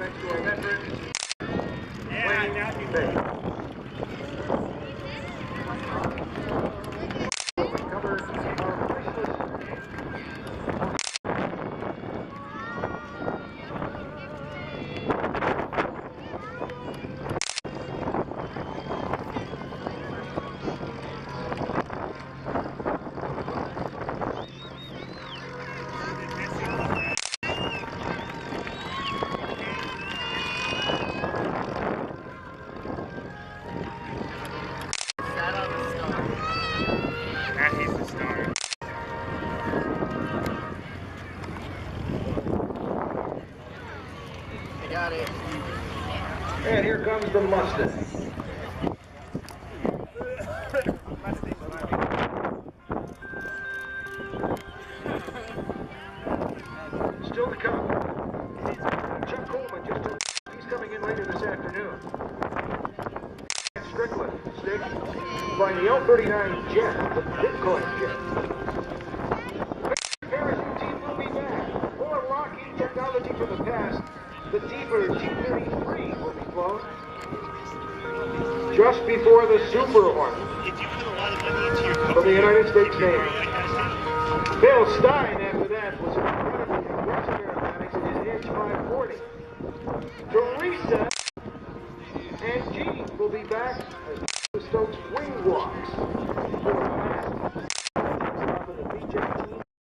thanks to our veterans. Yeah, now people. Got it. And here comes the Mustang. Still to come. Chuck Coleman he's coming in later this afternoon. Strickland, stick by the L-39 jet, the Bitcoin jet. Parachute team will be back. More Lockheed technology from the past. The deeper T-33 will be flown just before the Super Hornet from the United States Navy. Bill Stein